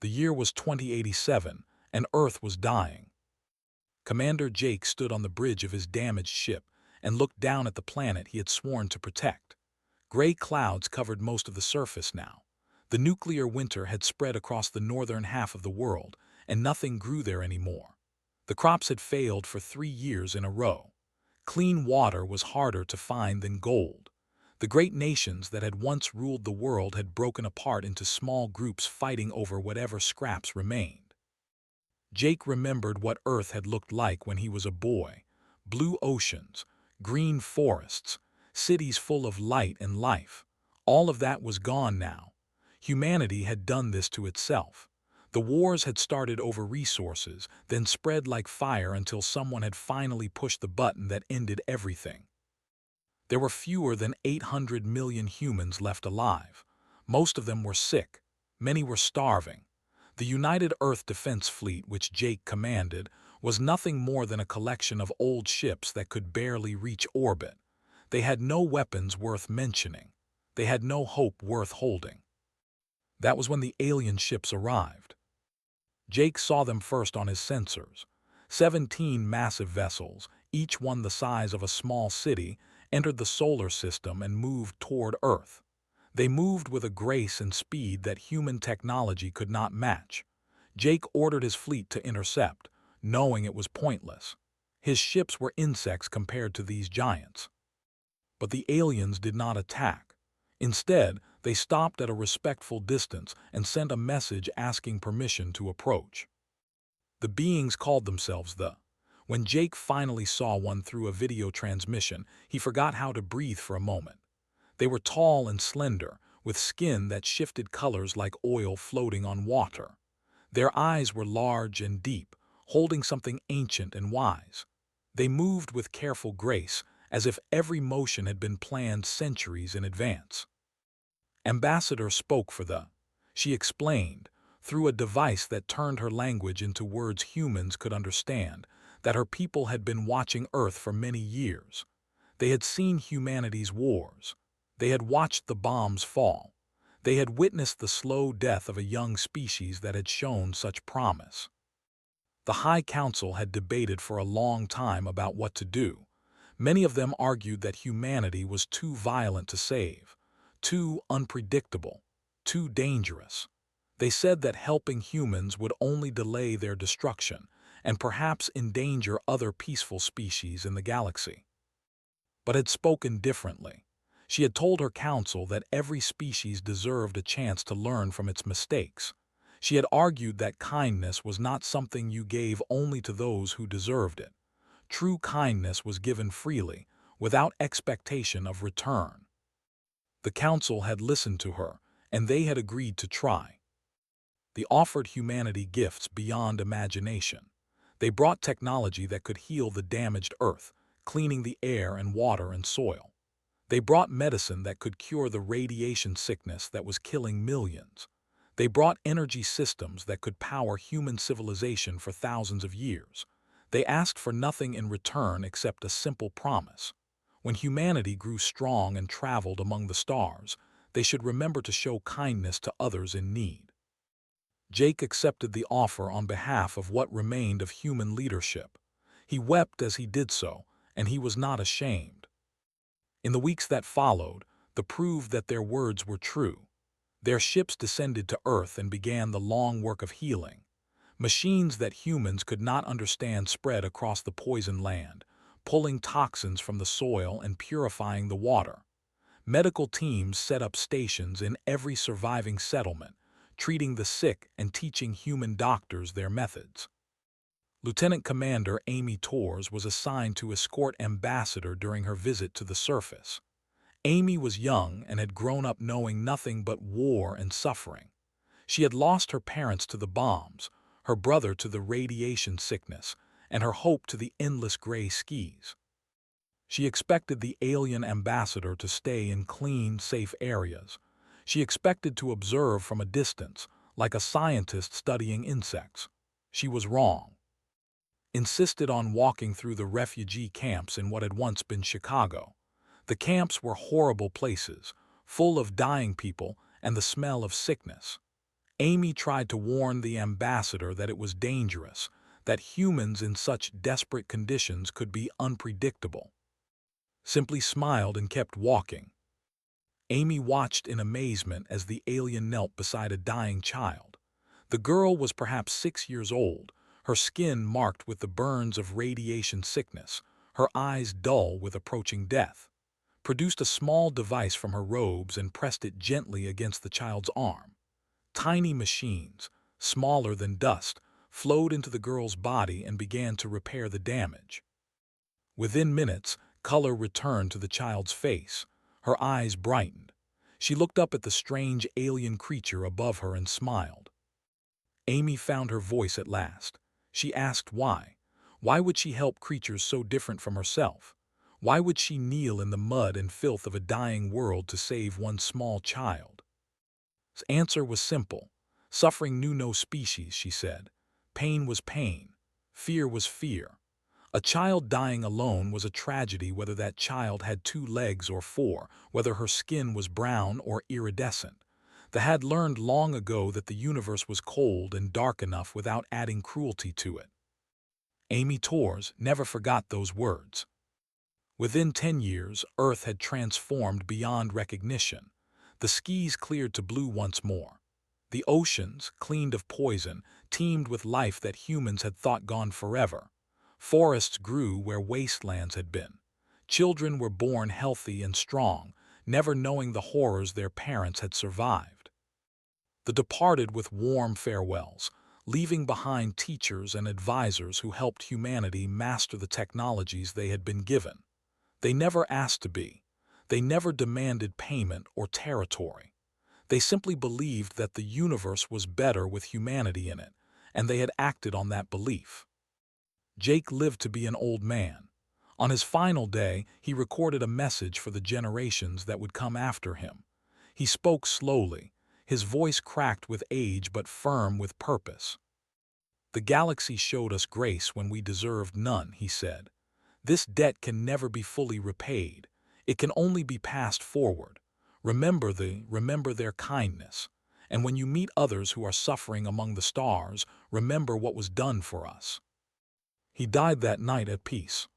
The year was 2087, and Earth was dying. Commander Jake stood on the bridge of his damaged ship and looked down at the planet he had sworn to protect. Gray clouds covered most of the surface now. The nuclear winter had spread across the northern half of the world, and nothing grew there anymore. The crops had failed for 3 years in a row. Clean water was harder to find than gold. The great nations that had once ruled the world had broken apart into small groups fighting over whatever scraps remained. Jake remembered what Earth had looked like when he was a boy: blue oceans, green forests, cities full of light and life. All of that was gone now. Humanity had done this to itself. The wars had started over resources, then spread like fire until someone had finally pushed the button that ended everything. There were fewer than 800 million humans left alive. Most of them were sick. Many were starving. The United Earth Defense Fleet, which Jake commanded, was nothing more than a collection of old ships that could barely reach orbit. They had no weapons worth mentioning. They had no hope worth holding. That was when the alien ships arrived. Jake saw them first on his sensors. 17 massive vessels, each one the size of a small city, entered the solar system and moved toward Earth. They moved with a grace and speed that human technology could not match. Jake ordered his fleet to intercept, knowing it was pointless. His ships were insects compared to these giants. But the aliens did not attack. Instead, they stopped at a respectful distance and sent a message asking permission to approach. The beings called themselves the. When Jake finally saw one through a video transmission, he forgot how to breathe for a moment. They were tall and slender, with skin that shifted colors like oil floating on water. Their eyes were large and deep, holding something ancient and wise. They moved with careful grace, as if every motion had been planned centuries in advance. Ambassador spoke for the. She explained, through a device that turned her language into words humans could understand, that her people had been watching Earth for many years. They had seen humanity's wars. They had watched the bombs fall. They had witnessed the slow death of a young species that had shown such promise. The High Council had debated for a long time about what to do. Many of them argued that humanity was too violent to save, too unpredictable, too dangerous. They said that helping humans would only delay their destruction and perhaps endanger other peaceful species in the galaxy. But had spoken differently. She had told her council that every species deserved a chance to learn from its mistakes. She had argued that kindness was not something you gave only to those who deserved it. True kindness was given freely, without expectation of return. The council had listened to her, and they had agreed to try. They offered humanity gifts beyond imagination. They brought technology that could heal the damaged Earth, cleaning the air and water and soil. They brought medicine that could cure the radiation sickness that was killing millions. They brought energy systems that could power human civilization for thousands of years. They asked for nothing in return except a simple promise. When humanity grew strong and traveled among the stars, they should remember to show kindness to others in need. Jake accepted the offer on behalf of what remained of human leadership. He wept as he did so, and he was not ashamed. In the weeks that followed, the proved that their words were true. Their ships descended to Earth and began the long work of healing. Machines that humans could not understand spread across the poisoned land, pulling toxins from the soil and purifying the water. Medical teams set up stations in every surviving settlement, treating the sick and teaching human doctors their methods. Lieutenant Commander Amy Torres was assigned to escort Ambassador during her visit to the surface. Amy was young and had grown up knowing nothing but war and suffering. She had lost her parents to the bombs, her brother to the radiation sickness, and her hope to the endless gray skies. She expected the alien ambassador to stay in clean, safe areas. She expected to observe from a distance, like a scientist studying insects. She was wrong. Insisted on walking through the refugee camps in what had once been Chicago. The camps were horrible places, full of dying people and the smell of sickness. Amy tried to warn the ambassador that it was dangerous, that humans in such desperate conditions could be unpredictable. Simply smiled and kept walking. Amy watched in amazement as the alien knelt beside a dying child. The girl was perhaps 6 years old, her skin marked with the burns of radiation sickness, her eyes dull with approaching death. Produced a small device from her robes and pressed it gently against the child's arm. Tiny machines, smaller than dust, flowed into the girl's body and began to repair the damage. Within minutes, color returned to the child's face. Her eyes brightened. She looked up at the strange alien creature above her and smiled. Amy found her voice at last. She asked why. Why would she help creatures so different from herself? Why would she kneel in the mud and filth of a dying world to save one small child? His answer was simple. Suffering knew no species, she said. Pain was pain. Fear was fear. A child dying alone was a tragedy, whether that child had 2 legs or 4, whether her skin was brown or iridescent. They had learned long ago that the universe was cold and dark enough without adding cruelty to it. Amy Torres never forgot those words. Within 10 years, Earth had transformed beyond recognition. The skies cleared to blue once more. The oceans, cleaned of poison, teemed with life that humans had thought gone forever. Forests grew where wastelands had been. Children were born healthy and strong, never knowing the horrors their parents had survived. The departed with warm farewells, leaving behind teachers and advisors who helped humanity master the technologies they had been given. They never asked to be. They never demanded payment or territory. They simply believed that the universe was better with humanity in it, and they had acted on that belief. Jake lived to be an old man. On his final day, he recorded a message for the generations that would come after him. He spoke slowly, his voice cracked with age but firm with purpose. "The galaxy showed us grace when we deserved none," he said. "This debt can never be fully repaid. It can only be passed forward. Remember their kindness. And when you meet others who are suffering among the stars, remember what was done for us." He died that night at peace.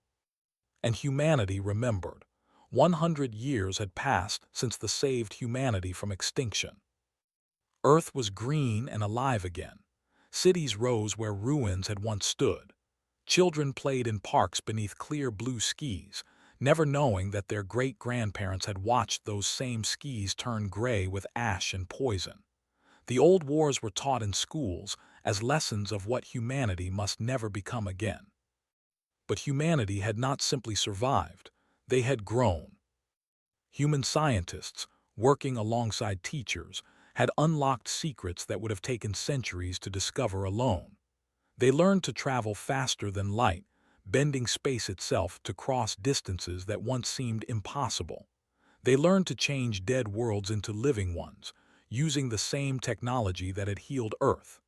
And humanity remembered. 100 years had passed since they saved humanity from extinction. Earth was green and alive again. Cities rose where ruins had once stood. Children played in parks beneath clear blue skies, never knowing that their great-grandparents had watched those same skies turn gray with ash and poison. The old wars were taught in schools as lessons of what humanity must never become again. But humanity had not simply survived, they had grown. Human scientists, working alongside teachers, had unlocked secrets that would have taken centuries to discover alone. They learned to travel faster than light, bending space itself to cross distances that once seemed impossible. They learned to change dead worlds into living ones, using the same technology that had healed Earth.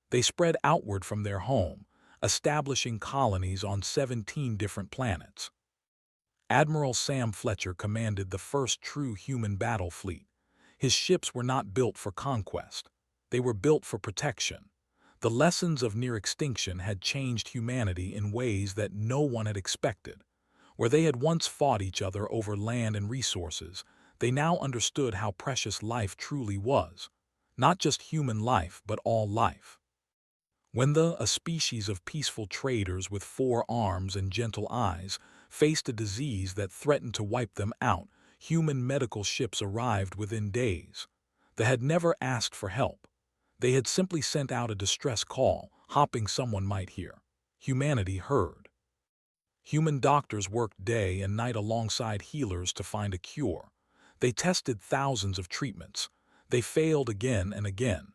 They spread outward from their home, establishing colonies on 17 different planets. Admiral Sam Fletcher commanded the first true human battle fleet. His ships were not built for conquest. They were built for protection. The lessons of near extinction had changed humanity in ways that no one had expected. Where they had once fought each other over land and resources, they now understood how precious life truly was. Not just human life, but all life. When a species of peaceful traders with 4 arms and gentle eyes, faced a disease that threatened to wipe them out, human medical ships arrived within days. They had never asked for help. They had simply sent out a distress call, hoping someone might hear. Humanity heard. Human doctors worked day and night alongside healers to find a cure. They tested thousands of treatments. They failed again and again.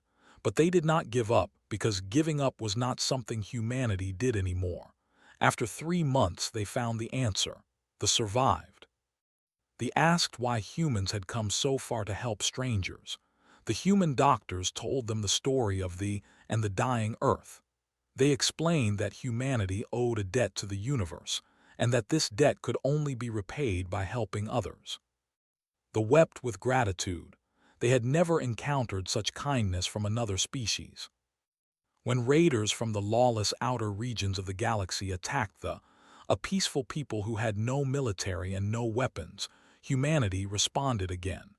But they did not give up, because giving up was not something humanity did anymore. After 3 months, they found the answer. They survived. They asked why humans had come so far to help strangers. The human doctors told them the story of the dying Earth. They explained that humanity owed a debt to the universe, and that this debt could only be repaid by helping others. They wept with gratitude. They had never encountered such kindness from another species. When raiders from the lawless outer regions of the galaxy attacked a peaceful people who had no military and no weapons, humanity responded again.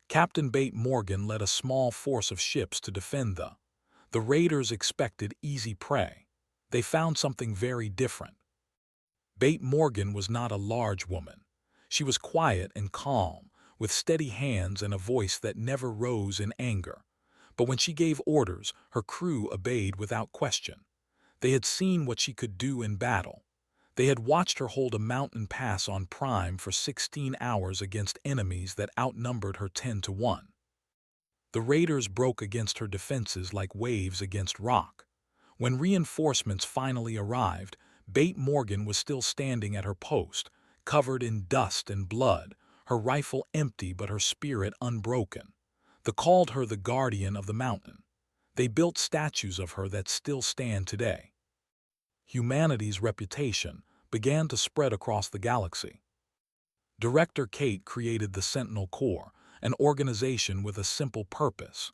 Captain Bate Morgan led a small force of ships to defend the raiders expected easy prey. They found something very different. Bate Morgan was not a large woman. She was quiet and calm, with steady hands and a voice that never rose in anger. But when she gave orders, her crew obeyed without question. They had seen what she could do in battle. They had watched her hold a mountain pass on Prime for 16 hours against enemies that outnumbered her 10 to 1. The raiders broke against her defenses like waves against rock. When reinforcements finally arrived, Bate Morgan was still standing at her post, covered in dust and blood, her rifle empty but her spirit unbroken. They called her the Guardian of the Mountain. They built statues of her that still stand today. Humanity's reputation began to spread across the galaxy. Director Kate created the Sentinel Corps, an organization with a simple purpose.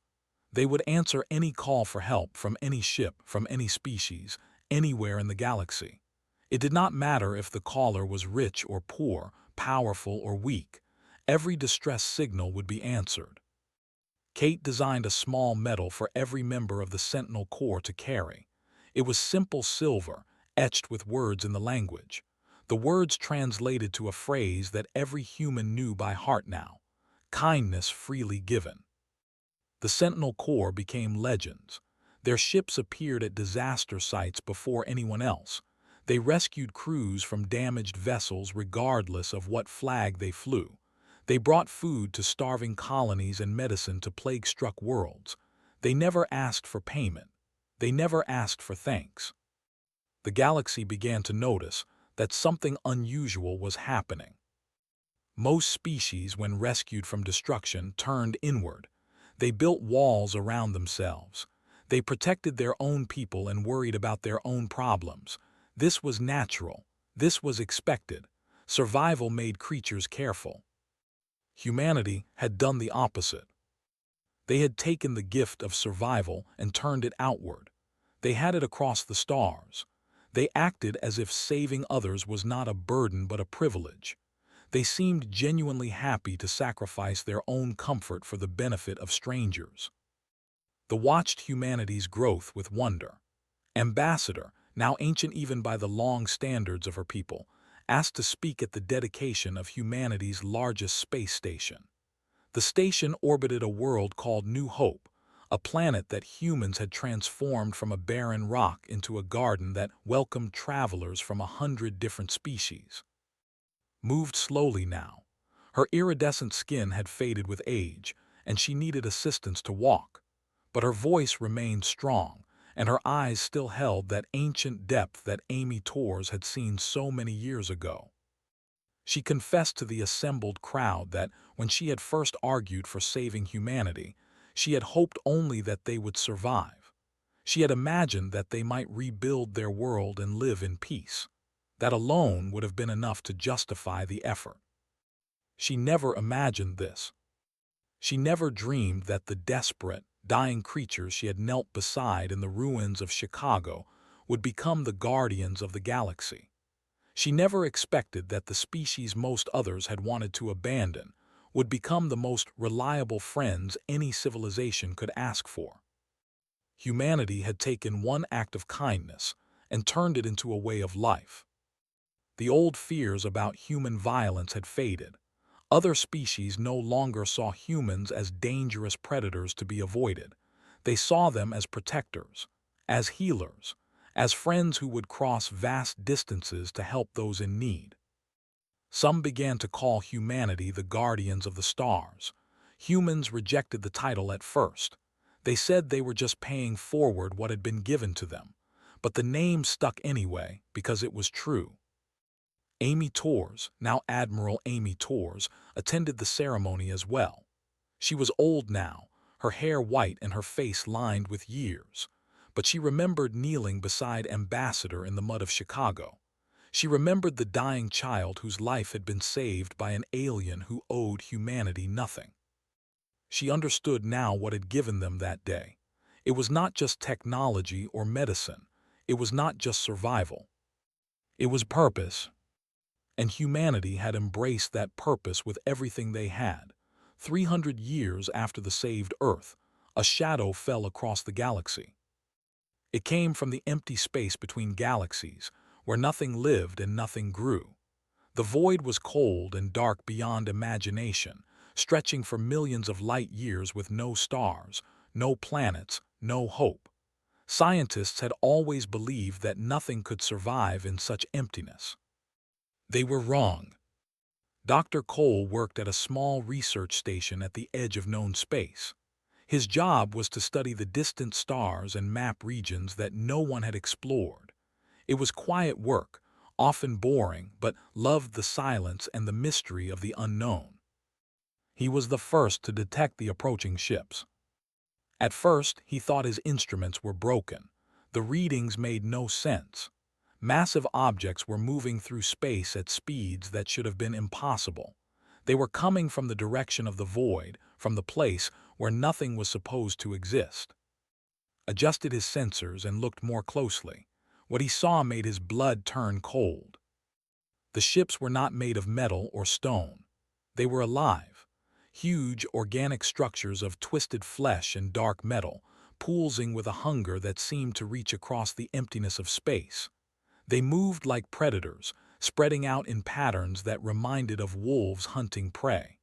They would answer any call for help from any ship, from any species, anywhere in the galaxy. It did not matter if the caller was rich or poor, powerful or weak. Every distress signal would be answered. Kate designed a small medal for every member of the Sentinel Corps to carry. It was simple silver, etched with words in the language. The words translated to a phrase that every human knew by heart now: kindness freely given. The Sentinel Corps became legends. Their ships appeared at disaster sites before anyone else. They rescued crews from damaged vessels regardless of what flag they flew. They brought food to starving colonies and medicine to plague-struck worlds. They never asked for payment. They never asked for thanks. The galaxy began to notice that something unusual was happening. Most species, when rescued from destruction, turned inward. They built walls around themselves. They protected their own people and worried about their own problems. This was natural. This was expected. Survival made creatures careful. Humanity had done the opposite. They had taken the gift of survival and turned it outward. They had it across the stars. They acted as if saving others was not a burden but a privilege. They seemed genuinely happy to sacrifice their own comfort for the benefit of strangers. They watched humanity's growth with wonder. Ambassador, now ancient even by the long standards of her people, asked to speak at the dedication of humanity's largest space station. The station orbited a world called New Hope, a planet that humans had transformed from a barren rock into a garden that welcomed travelers from 100 different species. Moved slowly now. Her iridescent skin had faded with age, and she needed assistance to walk. But her voice remained strong, and her eyes still held that ancient depth that Amy Torres had seen so many years ago. She confessed to the assembled crowd that, when she had first argued for saving humanity, she had hoped only that they would survive. She had imagined that they might rebuild their world and live in peace. That alone would have been enough to justify the effort. She never imagined this. She never dreamed that the desperate, dying creatures she had knelt beside in the ruins of Chicago would become the guardians of the galaxy. She never expected that the species most others had wanted to abandon would become the most reliable friends any civilization could ask for. Humanity had taken one act of kindness and turned it into a way of life. The old fears about human violence had faded. Other species no longer saw humans as dangerous predators to be avoided. They saw them as protectors, as healers, as friends who would cross vast distances to help those in need. Some began to call humanity the guardians of the stars. Humans rejected the title at first. They said they were just paying forward what had been given to them. But the name stuck anyway because it was true. Amy Torres, now Admiral Amy Torres, attended the ceremony as well. She was old now, her hair white and her face lined with years. But she remembered kneeling beside Ambassador in the mud of Chicago. She remembered the dying child whose life had been saved by an alien who owed humanity nothing. She understood now what had given them that day. It was not just technology or medicine. It was not just survival. It was purpose. And humanity had embraced that purpose with everything they had. 300 years after the saved Earth, a shadow fell across the galaxy. It came from the empty space between galaxies, where nothing lived and nothing grew. The void was cold and dark beyond imagination, stretching for millions of light years with no stars, no planets, no hope. Scientists had always believed that nothing could survive in such emptiness. They were wrong. Dr. Cole worked at a small research station at the edge of known space. His job was to study the distant stars and map regions that no one had explored. It was quiet work, often boring, but loved the silence and the mystery of the unknown. He was the first to detect the approaching ships. At first, he thought his instruments were broken. The readings made no sense. Massive objects were moving through space at speeds that should have been impossible. They were coming from the direction of the void, from the place where nothing was supposed to exist. Adjusted his sensors and looked more closely. What he saw made his blood turn cold. The ships were not made of metal or stone. They were alive. Huge organic structures of twisted flesh and dark metal, pulsing with a hunger that seemed to reach across the emptiness of space. They moved like predators, spreading out in patterns that reminded of wolves hunting prey.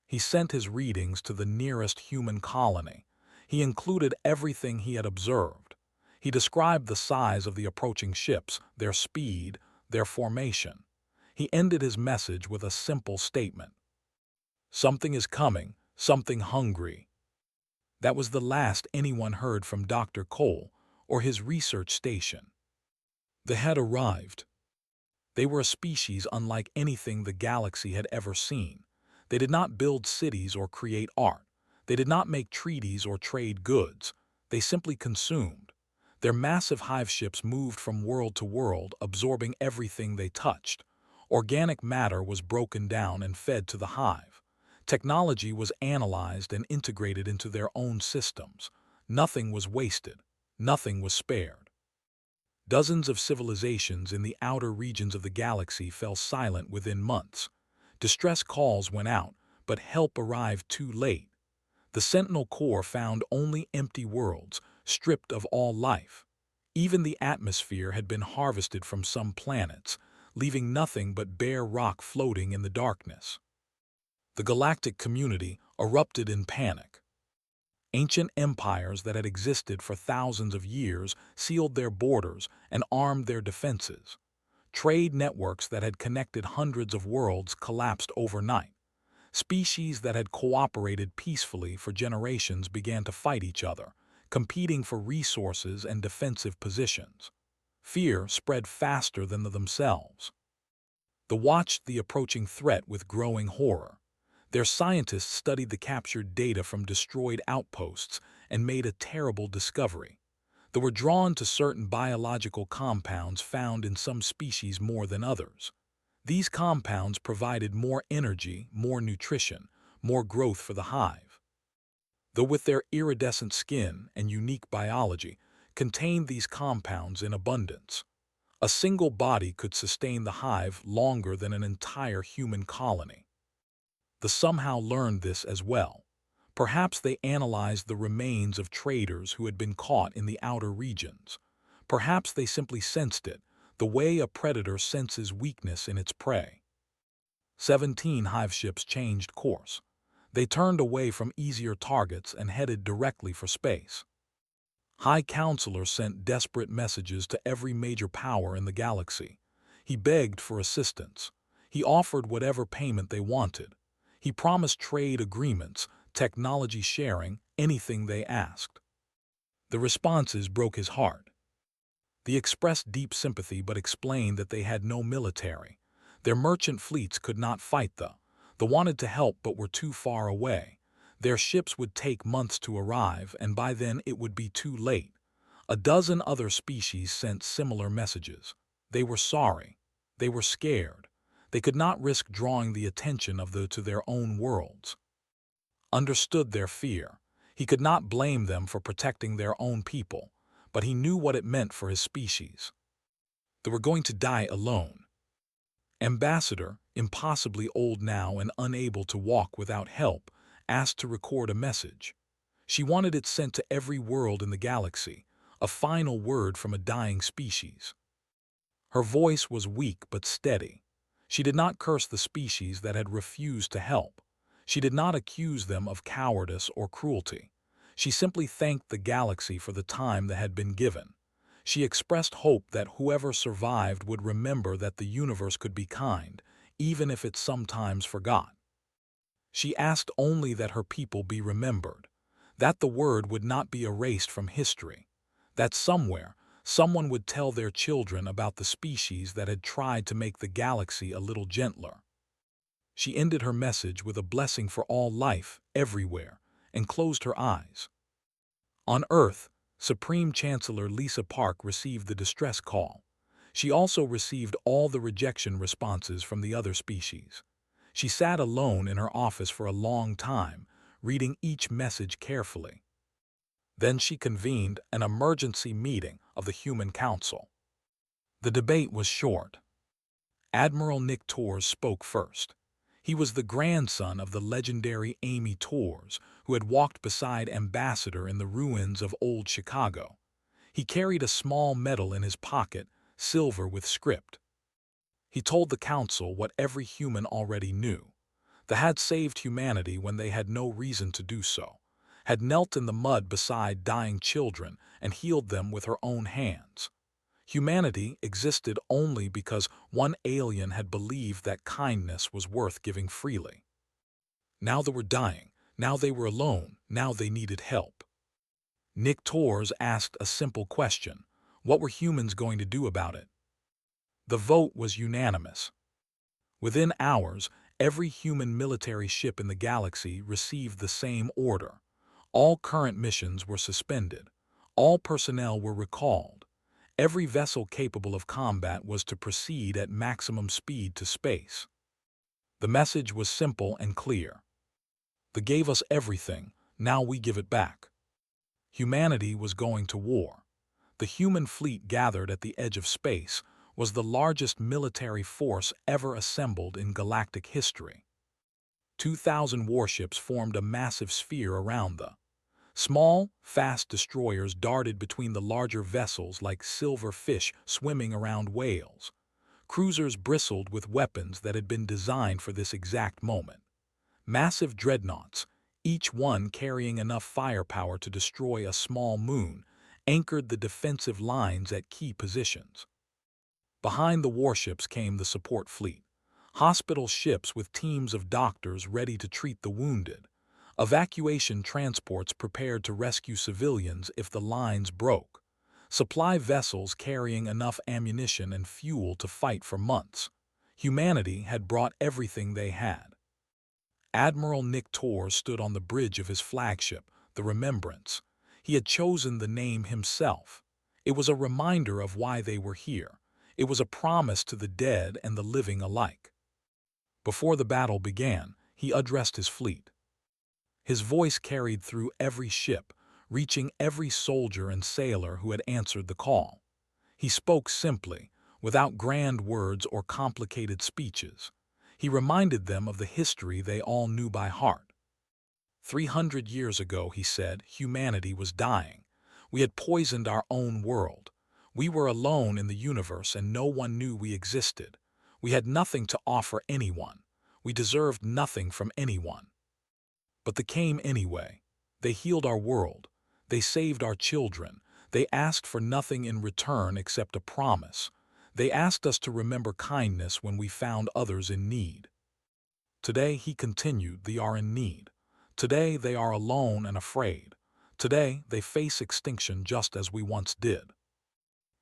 He sent his readings to the nearest human colony. He included everything he had observed. He described the size of the approaching ships, their speed, their formation. He ended his message with a simple statement. Something is coming, something hungry. That was the last anyone heard from Dr. Cole or his research station. They had arrived. They were a species unlike anything the galaxy had ever seen. They did not build cities or create art. They did not make treaties or trade goods. They simply consumed. Their massive hive ships moved from world to world, absorbing everything they touched. Organic matter was broken down and fed to the hive. Technology was analyzed and integrated into their own systems. Nothing was wasted. Nothing was spared. Dozens of civilizations in the outer regions of the galaxy fell silent within months. Distress calls went out, but help arrived too late. The Sentinel Corps found only empty worlds, stripped of all life. Even the atmosphere had been harvested from some planets, leaving nothing but bare rock floating in the darkness. The galactic community erupted in panic. Ancient empires that had existed for thousands of years sealed their borders and armed their defenses. Trade networks that had connected hundreds of worlds collapsed overnight. Species that had cooperated peacefully for generations began to fight each other, competing for resources and defensive positions. Fear spread faster than themselves. They watched the approaching threat with growing horror. Their scientists studied the captured data from destroyed outposts and made a terrible discovery. They were drawn to certain biological compounds found in some species more than others. These compounds provided more energy, more nutrition, more growth for the hive. Though with their iridescent skin and unique biology, contained these compounds in abundance. A single body could sustain the hive longer than an entire human colony. They somehow learned this as well. Perhaps they analyzed the remains of traders who had been caught in the outer regions. Perhaps they simply sensed it, the way a predator senses weakness in its prey. 17 hive ships changed course. They turned away from easier targets and headed directly for space. High Counselor sent desperate messages to every major power in the galaxy. He begged for assistance. He offered whatever payment they wanted. He promised trade agreements, technology sharing, anything they asked. The responses broke his heart. They expressed deep sympathy but explained that they had no military. Their merchant fleets could not fight They wanted to help but were too far away. Their ships would take months to arrive, and by then it would be too late. A dozen other species sent similar messages. They were sorry. They were scared. They could not risk drawing the attention of to their own worlds. understood their fear. He could not blame them for protecting their own people, but he knew what it meant for his species. They were going to die alone. Ambassador, impossibly old now and unable to walk without help, asked to record a message. She wanted it sent to every world in the galaxy, a final word from a dying species. Her voice was weak but steady. She did not curse the species that had refused to help. She did not accuse them of cowardice or cruelty. She simply thanked the galaxy for the time that had been given. She expressed hope that whoever survived would remember that the universe could be kind, even if it sometimes forgot. She asked only that her people be remembered, that the word would not be erased from history, that somewhere, someone would tell their children about the species that had tried to make the galaxy a little gentler. She ended her message with a blessing for all life, everywhere, and closed her eyes. On Earth, Supreme Chancellor Lisa Park received the distress call. She also received all the rejection responses from the other species. She sat alone in her office for a long time, reading each message carefully. Then she convened an emergency meeting of the Human Council. The debate was short. Admiral Nick Torres spoke first. He was the grandson of the legendary Amy Torres, who had walked beside Ambassador in the ruins of old Chicago. He carried a small medal in his pocket, silver with script. He told the council what every human already knew. They had saved humanity when they had no reason to do so, had knelt in the mud beside dying children and healed them with her own hands. Humanity existed only because one alien had believed that kindness was worth giving freely. Now they were dying, now they were alone, now they needed help. Nick Torres asked a simple question: what were humans going to do about it? The vote was unanimous. Within hours, every human military ship in the galaxy received the same order. All current missions were suspended. All personnel were recalled. Every vessel capable of combat was to proceed at maximum speed to space. The message was simple and clear. They gave us everything, now we give it back. Humanity was going to war. The human fleet gathered at the edge of space was the largest military force ever assembled in galactic history. 2,000 warships formed a massive sphere around the small, fast destroyers darted between the larger vessels like silver fish swimming around whales. Cruisers bristled with weapons that had been designed for this exact moment. Massive dreadnoughts, each one carrying enough firepower to destroy a small moon, anchored the defensive lines at key positions. Behind the warships came the support fleet, hospital ships with teams of doctors ready to treat the wounded, evacuation transports prepared to rescue civilians if the lines broke, supply vessels carrying enough ammunition and fuel to fight for months. Humanity had brought everything they had. Admiral Nick Torres stood on the bridge of his flagship, the Remembrance. He had chosen the name himself. It was a reminder of why they were here. It was a promise to the dead and the living alike. Before the battle began, he addressed his fleet. His voice carried through every ship, reaching every soldier and sailor who had answered the call. He spoke simply, without grand words or complicated speeches. He reminded them of the history they all knew by heart. 300 years ago, he said, humanity was dying. We had poisoned our own world. We were alone in the universe and no one knew we existed. We had nothing to offer anyone. We deserved nothing from anyone. But they came anyway. They healed our world. They saved our children. They asked for nothing in return except a promise. They asked us to remember kindness when we found others in need. Today, he continued, they are in need. Today, they are alone and afraid. Today, they face extinction just as we once did.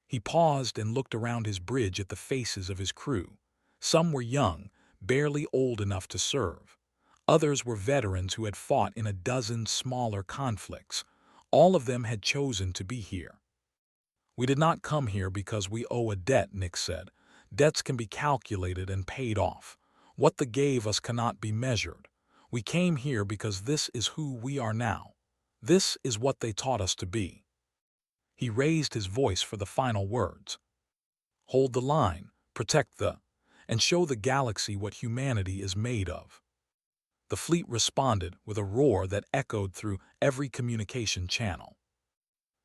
He paused and looked around his bridge at the faces of his crew. Some were young, barely old enough to serve. Others were veterans who had fought in a dozen smaller conflicts. All of them had chosen to be here. We did not come here because we owe a debt, Nick said. Debts can be calculated and paid off. What they gave us cannot be measured. We came here because this is who we are now. This is what they taught us to be." He raised his voice for the final words. "Hold the line, protect the, and show the galaxy what humanity is made of." The fleet responded with a roar that echoed through every communication channel.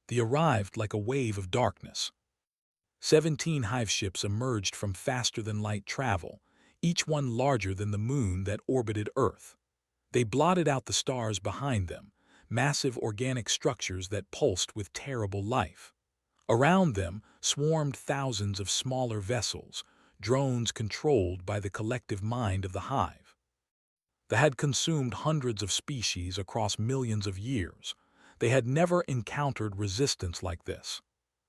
They arrived like a wave of darkness. 17 hive ships emerged from faster-than-light travel, each one larger than the moon that orbited Earth. They blotted out the stars behind them, massive organic structures that pulsed with terrible life. Around them swarmed thousands of smaller vessels, drones controlled by the collective mind of the hive. They had consumed hundreds of species across millions of years. They had never encountered resistance like this.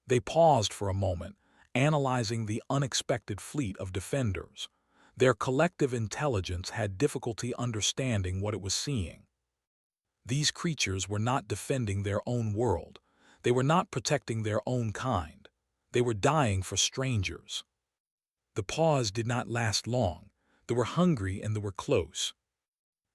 They paused for a moment, analyzing the unexpected fleet of defenders. Their collective intelligence had difficulty understanding what it was seeing. These creatures were not defending their own world. They were not protecting their own kind. They were dying for strangers. The pause did not last long. They were hungry and they were close.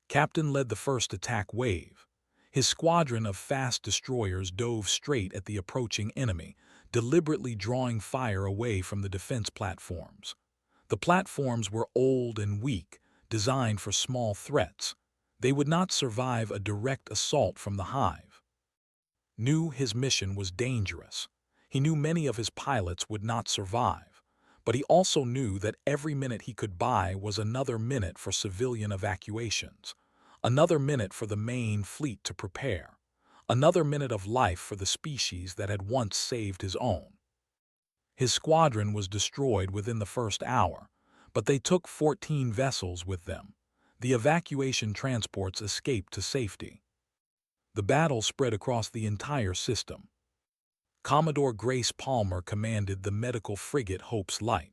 Captain led the first attack wave. His squadron of fast destroyers dove straight at the approaching enemy, deliberately drawing fire away from the defense platforms. The platforms were old and weak, designed for small threats. They would not survive a direct assault from the hive. Knew his mission was dangerous. He knew many of his pilots would not survive, but he also knew that every minute he could buy was another minute for civilian evacuations, another minute for the main fleet to prepare, another minute of life for the species that had once saved his own. His squadron was destroyed within the first hour, but they took 14 vessels with them. The evacuation transports escaped to safety. The battle spread across the entire system. Commodore Grace Palmer commanded the medical frigate Hope's Light.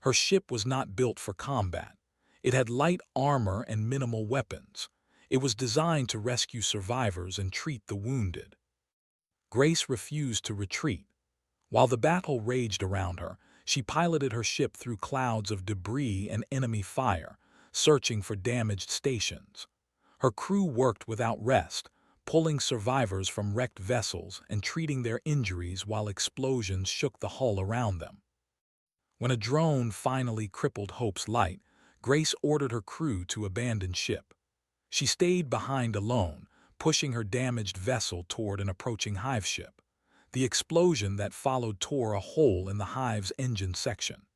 Her ship was not built for combat. It had light armor and minimal weapons. It was designed to rescue survivors and treat the wounded. Grace refused to retreat. While the battle raged around her, she piloted her ship through clouds of debris and enemy fire, searching for damaged stations. Her crew worked without rest, pulling survivors from wrecked vessels and treating their injuries while explosions shook the hull around them. When a drone finally crippled Hope's Light, Grace ordered her crew to abandon ship. She stayed behind alone, pushing her damaged vessel toward an approaching hive ship. The explosion that followed tore a hole in the hive's engine section.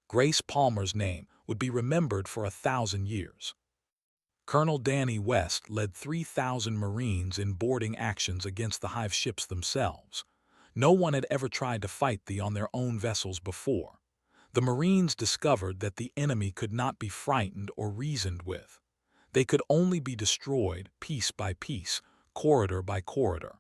Grace Palmer's name would be remembered for 1,000 years. Colonel Danny West led 3,000 Marines in boarding actions against the hive ships themselves. No one had ever tried to fight on their own vessels before. The Marines discovered that the enemy could not be frightened or reasoned with. They could only be destroyed piece by piece, corridor by corridor.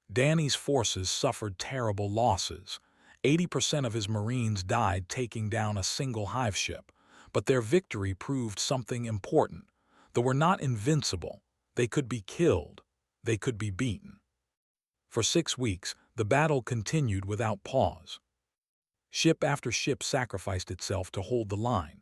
Danny's forces suffered terrible losses. 80% of his Marines died taking down a single hive ship, but their victory proved something important. They were not invincible. They could be killed. They could be beaten. For 6 weeks, the battle continued without pause. Ship after ship sacrificed itself to hold the line.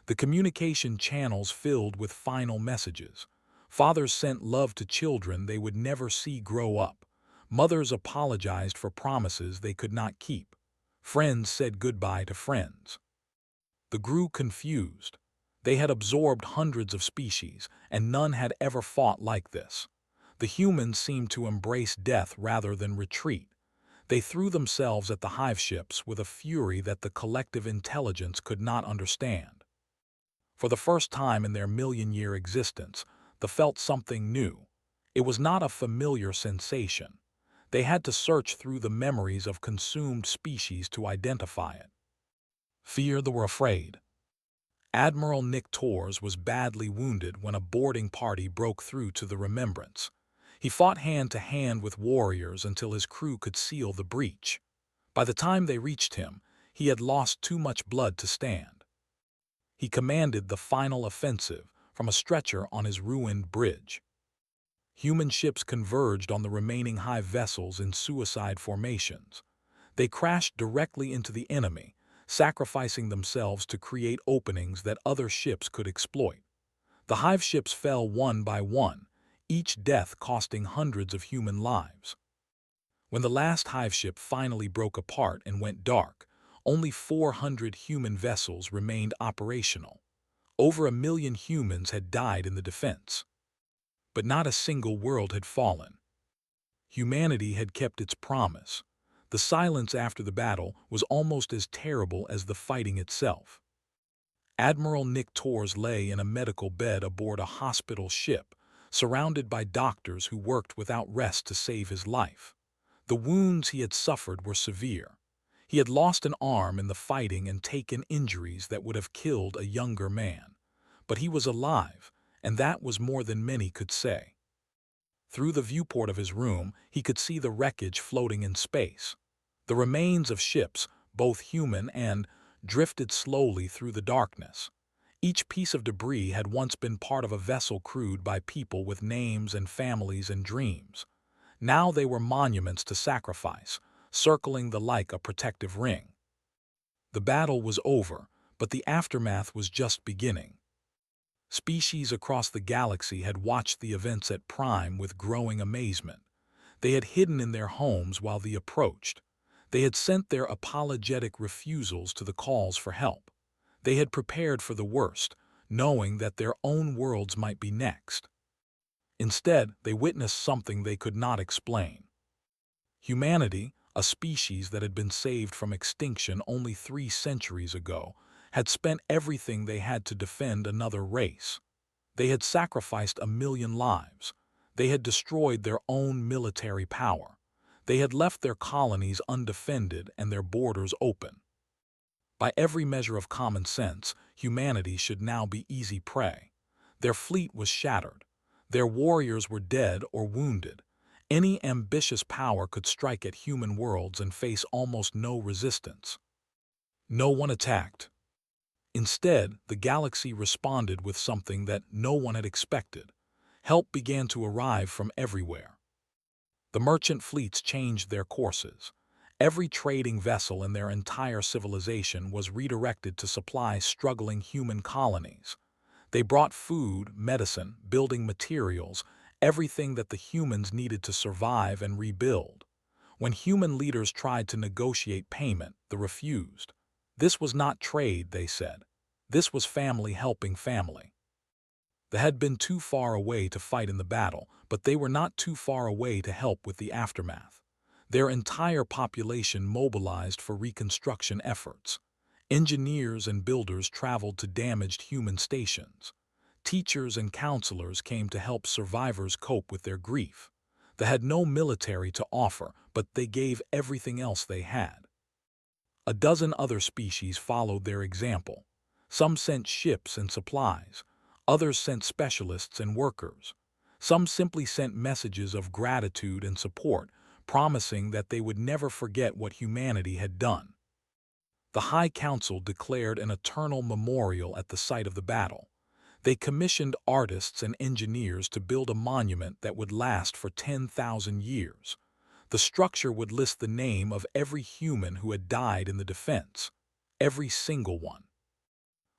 The communication channels filled with final messages. Fathers sent love to children they would never see grow up. Mothers apologized for promises they could not keep. Friends said goodbye to friends. They grew confused. They had absorbed hundreds of species, and none had ever fought like this. The humans seemed to embrace death rather than retreat. They threw themselves at the hive ships with a fury that the collective intelligence could not understand. For the first time in their million-year existence, they felt something new. It was not a familiar sensation. They had to search through the memories of consumed species to identify it. Fear, they were afraid. Admiral Nick Torres was badly wounded when a boarding party broke through to the Remembrance. He fought hand-to-hand with warriors until his crew could seal the breach. By the time they reached him, he had lost too much blood to stand. He commanded the final offensive from a stretcher on his ruined bridge. Human ships converged on the remaining hive vessels in suicide formations. They crashed directly into the enemy, sacrificing themselves to create openings that other ships could exploit. The hive ships fell one by one, each death costing hundreds of human lives. When the last hive ship finally broke apart and went dark, only 400 human vessels remained operational. Over 1 million humans had died in the defense. But not a single world had fallen. Humanity had kept its promise. The silence after the battle was almost as terrible as the fighting itself. Admiral Nick Torres lay in a medical bed aboard a hospital ship, surrounded by doctors who worked without rest to save his life. The wounds he had suffered were severe. He had lost an arm in the fighting and taken injuries that would have killed a younger man. But he was alive, and that was more than many could say. Through the viewport of his room, he could see the wreckage floating in space. The remains of ships, both human and drifted slowly through the darkness. Each piece of debris had once been part of a vessel crewed by people with names and families and dreams. Now they were monuments to sacrifice, circling the like a protective ring. The battle was over, but the aftermath was just beginning. Species across the galaxy had watched the events at Prime with growing amazement. They had hidden in their homes while the approached. They had sent their apologetic refusals to the calls for help. They had prepared for the worst, knowing that their own worlds might be next. Instead, they witnessed something they could not explain. Humanity, a species that had been saved from extinction only 3 centuries ago, had spent everything they had to defend another race. They had sacrificed 1 million lives. They had destroyed their own military power. They had left their colonies undefended and their borders open. By every measure of common sense, humanity should now be easy prey. Their fleet was shattered. Their warriors were dead or wounded. Any ambitious power could strike at human worlds and face almost no resistance. No one attacked. Instead, the galaxy responded with something that no one had expected. Help began to arrive from everywhere. The merchant fleets changed their courses. Every trading vessel in their entire civilization was redirected to supply struggling human colonies. They brought food, medicine, building materials, everything that the humans needed to survive and rebuild. When human leaders tried to negotiate payment, they refused. This was not trade, they said. This was family helping family. They had been too far away to fight in the battle, but they were not too far away to help with the aftermath. Their entire population mobilized for reconstruction efforts. Engineers and builders traveled to damaged human stations. Teachers and counselors came to help survivors cope with their grief. They had no military to offer, but they gave everything else they had. A dozen other species followed their example. Some sent ships and supplies. Others sent specialists and workers. Some simply sent messages of gratitude and support, promising that they would never forget what humanity had done. The High Council declared an eternal memorial at the site of the battle. They commissioned artists and engineers to build a monument that would last for 10,000 years. The structure would list the name of every human who had died in the defense, every single one.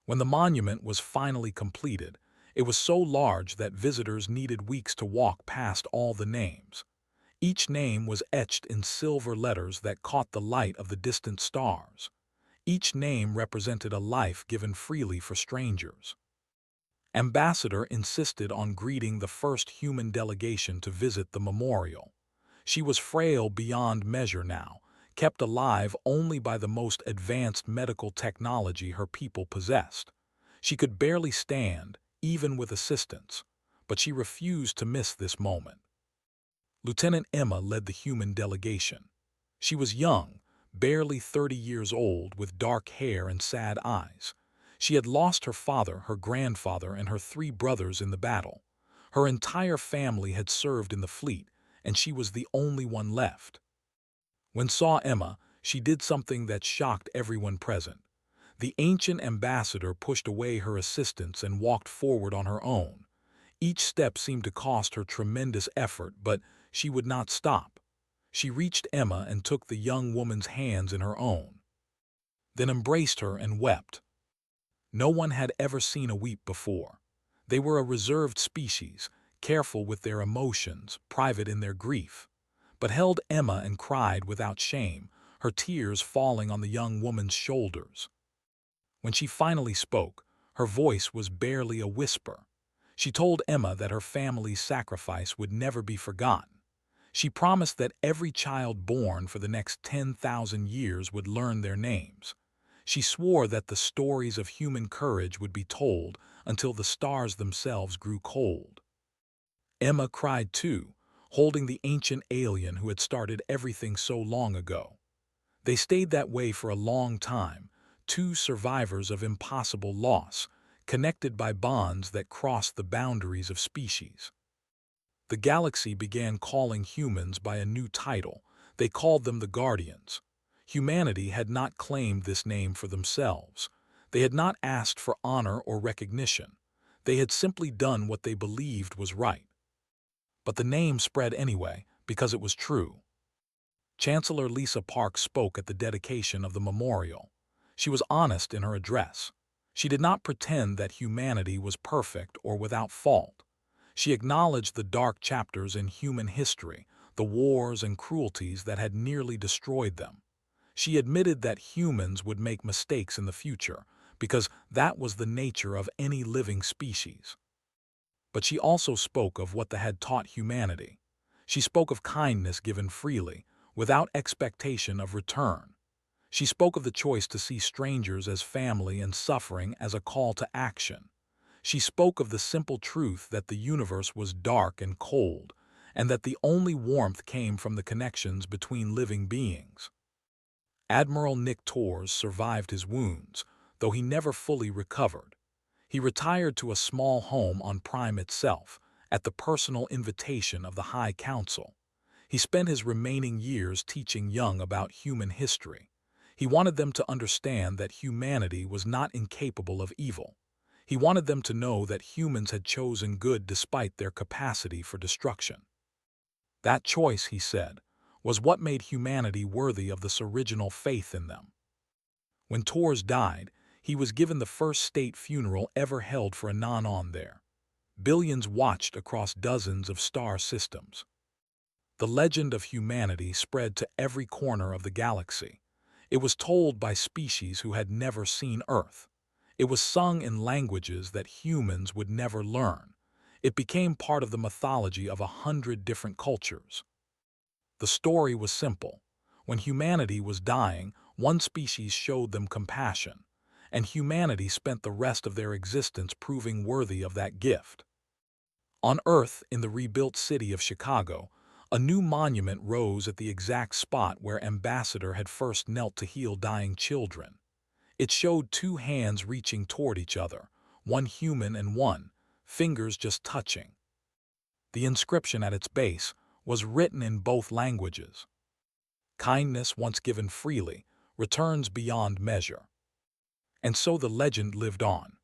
When the monument was finally completed, it was so large that visitors needed weeks to walk past all the names. Each name was etched in silver letters that caught the light of the distant stars. Each name represented a life given freely for strangers. Ambassador insisted on greeting the first human delegation to visit the memorial. She was frail beyond measure now, kept alive only by the most advanced medical technology her people possessed. She could barely stand, even with assistance, but she refused to miss this moment. Lieutenant Emma led the human delegation. She was young, barely 30 years old, with dark hair and sad eyes. She had lost her father, her grandfather, and her 3 brothers in the battle. Her entire family had served in the fleet, and she was the only one left. When saw Emma, she did something that shocked everyone present. The ancient ambassador pushed away her assistants and walked forward on her own. Each step seemed to cost her tremendous effort, but she would not stop. She reached Emma and took the young woman's hands in her own, then embraced her and wept. No one had ever seen a weep before. They were a reserved species, careful with their emotions, private in their grief, but held Emma and cried without shame, her tears falling on the young woman's shoulders. When she finally spoke, her voice was barely a whisper. She told Emma that her family's sacrifice would never be forgotten. She promised that every child born for the next 10,000 years would learn their names. She swore that the stories of human courage would be told until the stars themselves grew cold. Emma cried too, holding the ancient alien who had started everything so long ago. They stayed that way for a long time, two survivors of impossible loss, connected by bonds that crossed the boundaries of species. The galaxy began calling humans by a new title. They called them the Guardians. Humanity had not claimed this name for themselves. They had not asked for honor or recognition. They had simply done what they believed was right. But the name spread anyway, because it was true. Chancellor Lisa Park spoke at the dedication of the memorial. She was honest in her address. She did not pretend that humanity was perfect or without fault. She acknowledged the dark chapters in human history, the wars and cruelties that had nearly destroyed them. She admitted that humans would make mistakes in the future, because that was the nature of any living species. But she also spoke of what they had taught humanity. She spoke of kindness given freely, without expectation of return. She spoke of the choice to see strangers as family and suffering as a call to action. She spoke of the simple truth that the universe was dark and cold, and that the only warmth came from the connections between living beings. Admiral Nick Torres survived his wounds, though he never fully recovered. He retired to a small home on Prime itself, at the personal invitation of the High Council. He spent his remaining years teaching young about human history. He wanted them to understand that humanity was not incapable of evil. He wanted them to know that humans had chosen good despite their capacity for destruction. That choice, he said, was what made humanity worthy of this original faith in them. When Torres died, he was given the first state funeral ever held for a non-on there. Billions watched across dozens of star systems. The legend of humanity spread to every corner of the galaxy. It was told by species who had never seen Earth. It was sung in languages that humans would never learn. It became part of the mythology of 100 different cultures. The story was simple. When humanity was dying, one species showed them compassion, and humanity spent the rest of their existence proving worthy of that gift. On Earth, in the rebuilt city of Chicago, a new monument rose at the exact spot where Ambassador had first knelt to heal dying children. It showed two hands reaching toward each other, one human and one, fingers just touching. The inscription at its base was written in both languages. Kindness once given freely returns beyond measure. And so the legend lived on.